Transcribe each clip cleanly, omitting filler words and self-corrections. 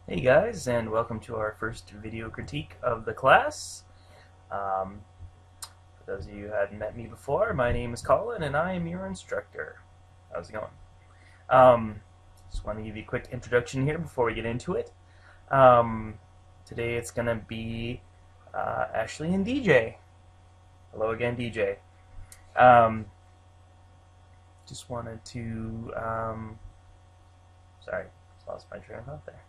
Hey guys, and welcome to our first video critique of the class. For those of you who hadn't met me before, my name is Colin and I am your instructor. How's it going? Just want to give you a quick introduction here before we get into it. Today it's going to be Ashley and DJ. Hello again, DJ. Just wanted to, sorry, just lost my train of thought there.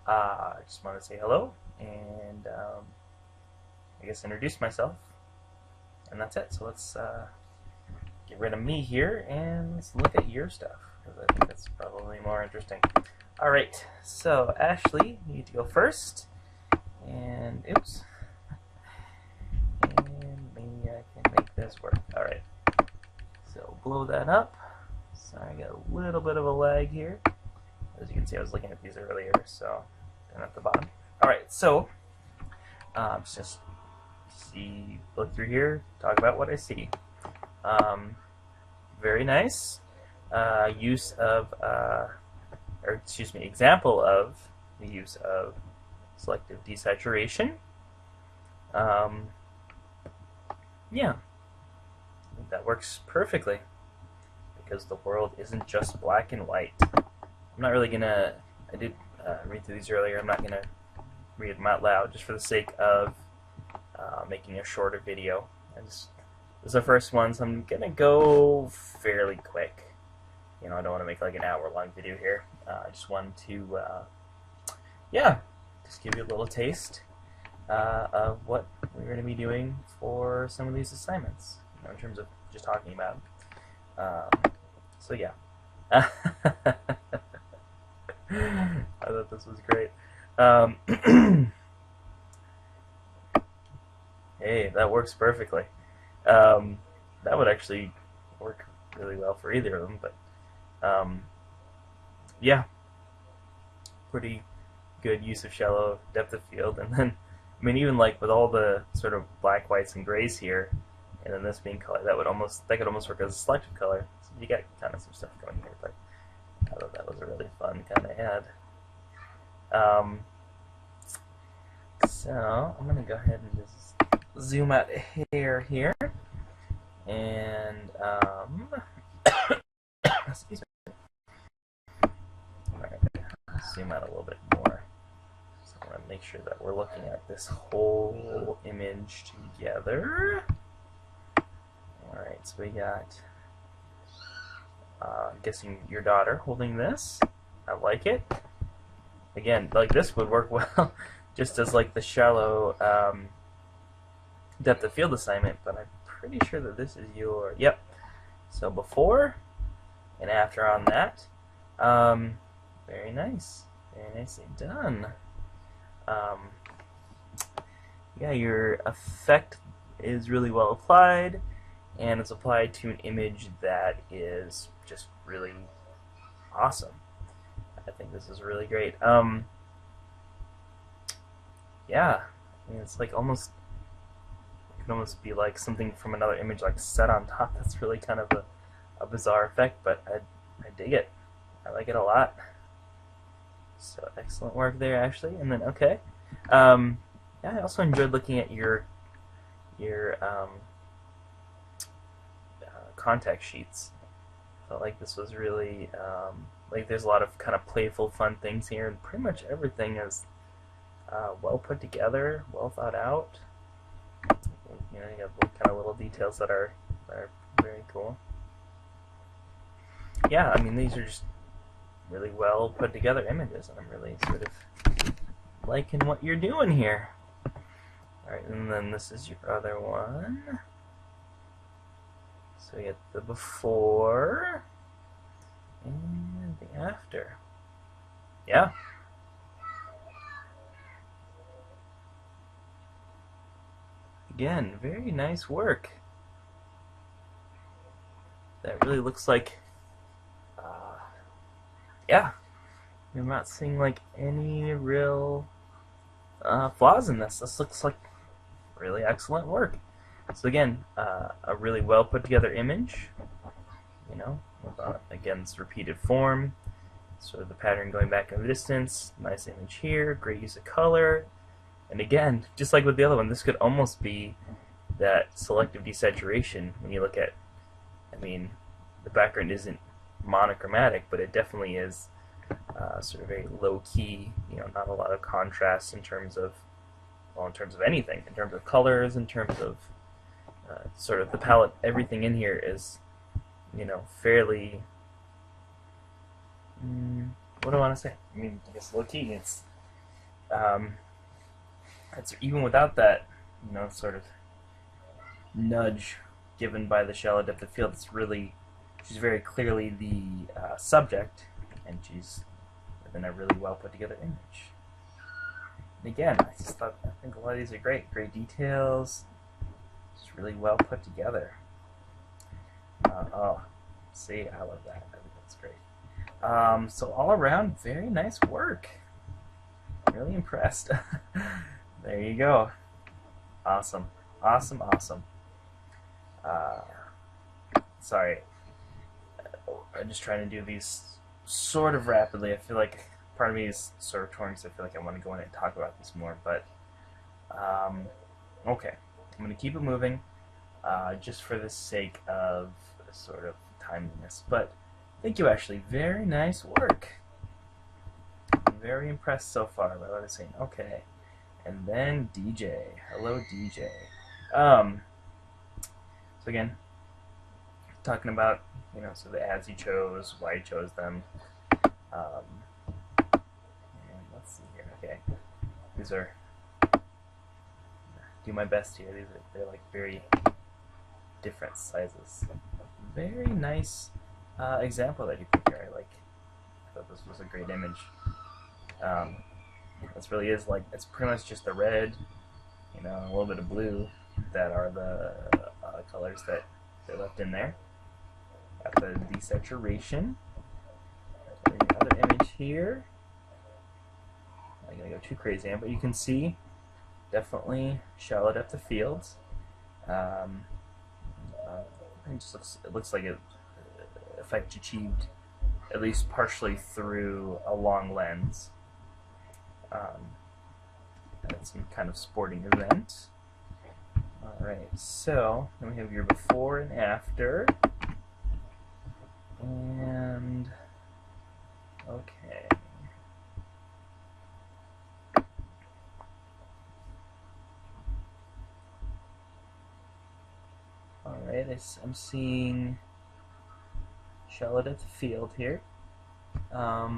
I just want to say hello and I guess introduce myself, and that's it. So let's get rid of me here and let's look at your stuff because I think that's probably more interesting. Alright, so Ashley, you need to go first, and oops, and maybe I can make this work. Alright, so blow that up. Sorry, I got a little bit of a lag here. As you can see, I was looking at these earlier, so down at the bottom. Alright, so just look through here, talk about what I see. Very nice use of, example of the use of selective desaturation. Yeah, I think that works perfectly because the world isn't just black and white. I'm not really gonna, I did read through these earlier, I'm not gonna read them out loud just for the sake of making a shorter video. This is the first one, so I'm gonna go fairly quick. You know, I don't want to make like an hour-long video here. I just wanted to, yeah, just give you a little taste of what we're going to be doing for some of these assignments, you know, in terms of just talking about them. So yeah. I thought this was great. Hey, that works perfectly. That would actually work really well for either of them, but yeah, pretty good use of shallow depth of field. And then, I mean, even like with all the sort of black, whites, and grays here, and then this being color, that could almost work as a selective color. So you got kind of some stuff going here, but I thought that was a really fun kind of ad. So I'm gonna go ahead and just zoom out a hair here, and excuse me. All right, zoom out a little bit more. So I want to make sure that we're looking at this whole image together. All right, so we got. I'm guessing your daughter holding this. I like it. Again, like this would work well just as like the shallow depth of field assignment, but I'm pretty sure that this is your, yep. So before and after on that. Very nice. Very nicely done. Yeah, your effect is really well applied, and it's applied to an image that is just really awesome. I think this is really great. Yeah, I mean, it's like almost, it could almost be like something from another image like set on top. That's really kind of a bizarre effect, but I dig it. I like it a lot. So excellent work there, Ashley. And then, okay. Yeah, I also enjoyed looking at your contact sheets. I felt like this was really like there's a lot of kind of playful, fun things here, and pretty much everything is well put together, well thought out. You know, you have kind of little details that are very cool. Yeah, I mean, these are just really well put together images, and I'm really sort of liking what you're doing here. Alright, and then this is your other one. So we get the before and the after. Yeah. Again, very nice work. That really looks like, yeah, I'm not seeing like any real flaws in this. This looks like really excellent work. So again, a really well put together image, you know, with, again, this repeated form, sort of the pattern going back in the distance. Nice image here. Great use of color. And again, just like with the other one, this could almost be that selective desaturation when you look at, I mean, the background isn't monochromatic, but it definitely is sort of a low-key, not a lot of contrast in terms of, well, in terms of anything, in terms of colors, in terms of sort of the palette. Everything in here is, fairly, what do I want to say? I mean, I guess low-key. It's even without that, sort of nudge given by the shallow depth of field. She's very clearly the subject, and she's within a really well put together image. And again, I think a lot of these are great details, just really well put together. See, I love that. I think that's great. So all around, very nice work. Really impressed. There you go. Awesome. Sorry, I'm just trying to do these sort of rapidly. I feel like part of me is sort of torn because I feel like I want to go in and talk about this more, but okay, I'm going to keep it moving just for the sake of sort of timeliness. But thank you, Ashley. Very nice work. I'm very impressed so far by what I've seen. Okay, and then DJ. Hello, DJ. So again, talking about, so the ads you chose, why you chose them. And let's see here. Okay, these are, do my best here. They're like very different sizes. Very nice example that you put here. I thought this was a great image. This really is it's pretty much just the red, a little bit of blue that are the colors that they left in there. Got the desaturation. And the other image here. I'm not gonna go too crazy on, but you can see definitely shallow depth of field. It looks like it effect achieved at least partially through a long lens. At some kind of sporting event. Alright, so then we have your before and after. And okay. Alright, I'm seeing shallow depth of field here. But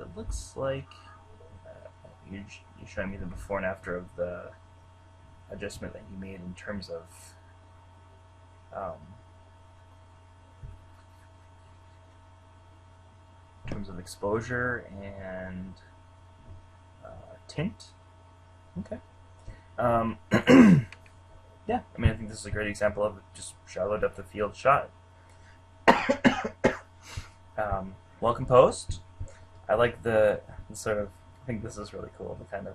it looks like you're showing me the before and after of the adjustment that you made in terms of exposure and tint. Okay. Yeah, I mean, I think this is a great example of just shallow depth of field shot. Well composed. I like the sort of, I think this is really cool, the kind of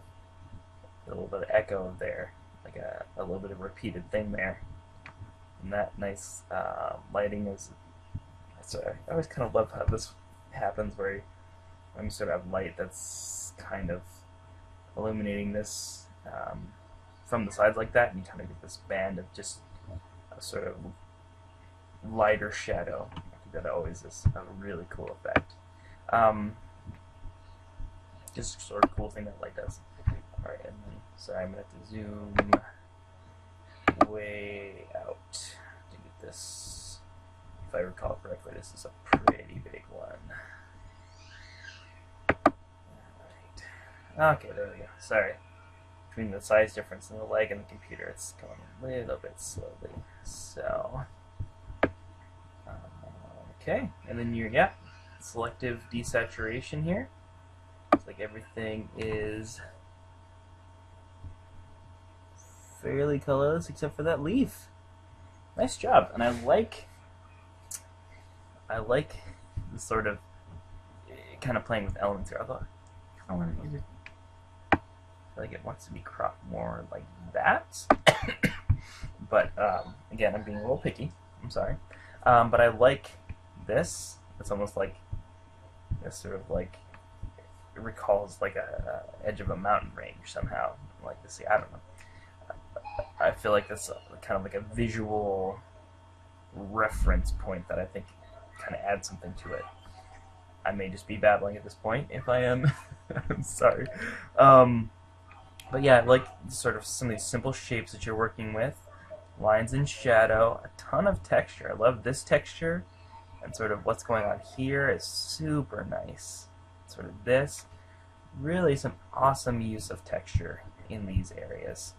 a little bit of echo there, like a little bit of repeated thing there. And that nice lighting is, I always kind of love how this happens, where you sort of have light that's kind of illuminating this from the sides like that, and you kind of get this band of just a sort of lighter shadow. I think that always is a really cool effect. Just sort of cool thing that light does. Alright, and then, sorry, I'm going to have to zoom way out to get this. If I recall correctly, this is a pretty big one. Alright. Okay, there we go. Sorry. Between the size difference in the leg and the computer, it's going a little bit slowly. So, okay, and then selective desaturation here. It's like everything is fairly colorless except for that leaf. Nice job, and I like the sort of kind of playing with elements here. Although I want to use it. I feel like it wants to be cropped more like that. But again, I'm being a little picky. I'm sorry, but I like this. It's almost like this sort of like it recalls like a edge of a mountain range somehow. Like to see, I don't know. I feel like that's kind of like a visual reference point that I think kind of adds something to it. I may just be babbling at this point. If I am, I'm sorry. But yeah, I like sort of some of these simple shapes that you're working with. Lines and shadow, a ton of texture. I love this texture, and sort of what's going on here is super nice. Sort of this, really some awesome use of texture in these areas.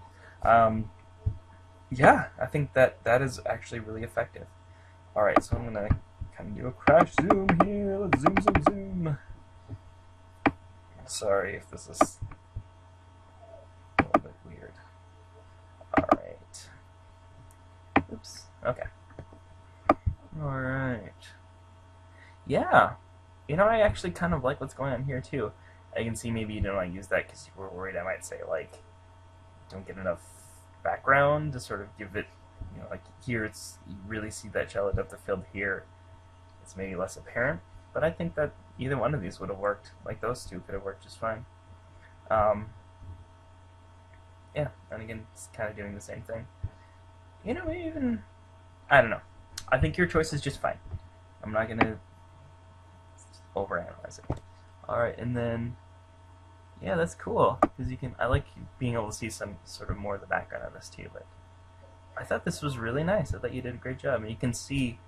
Yeah, I think that is actually really effective. Alright, so I'm going to kind of do a crash zoom here. Let's zoom, zoom, zoom. Sorry if this is a little bit weird. Alright. Oops. Okay. Alright. Yeah. You know, I actually kind of like what's going on here, too. I can see maybe you didn't want to use that because you were worried I might say, like, don't get enough background to sort of give it, you know, like here it's, you really see that shallow depth of field here. It's maybe less apparent, but I think that either one of these would have worked. Like those two could have worked just fine. Yeah, and again, it's kind of doing the same thing. You know, even, I don't know. I think your choice is just fine. I'm not going to overanalyze it. Alright, and then, yeah, that's cool, because you can, I like being able to see some sort of more of the background of this too, but I thought this was really nice. I thought you did a great job, and you can see,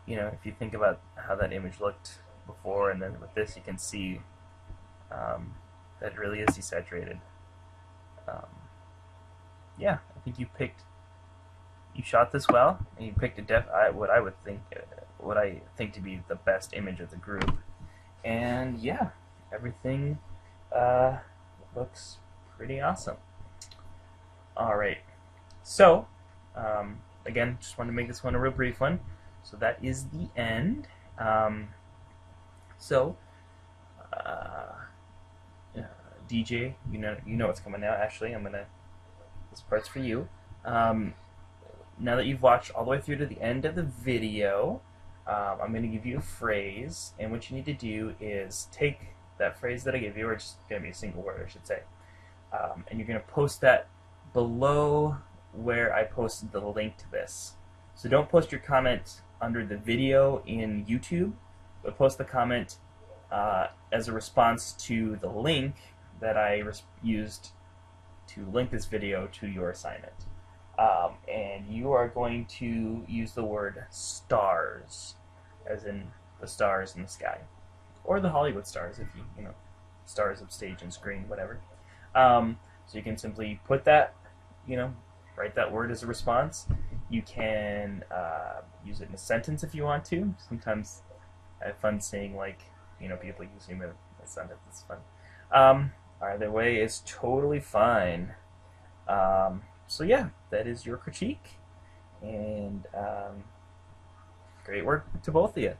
you know, if you think about how that image looked before, and then with this you can see that it really is desaturated. Yeah, I think you shot this well, and you picked what I think to be the best image of the group, and yeah, everything looks pretty awesome. Alright, so again, just wanted to make this one a real brief one. So that is the end. DJ, you know what's coming now. Ashley, this part's for you. Now that you've watched all the way through to the end of the video, I'm going to give you a phrase, and what you need to do is take that phrase that I gave you, or it's just going to be a single word, I should say, and you're going to post that below where I posted the link to this. So don't post your comment under the video in YouTube, but post the comment as a response to the link that I used to link this video to your assignment. And you are going to use the word stars, as in the stars in the sky, or the Hollywood stars, if you know, stars of stage and screen, whatever. So you can simply put that, you know, write that word as a response. You can use it in a sentence if you want to. Sometimes I have fun seeing, like, you know, people using the sentence. It's fun. Either way is totally fine. So yeah, that is your critique, and great work to both of you.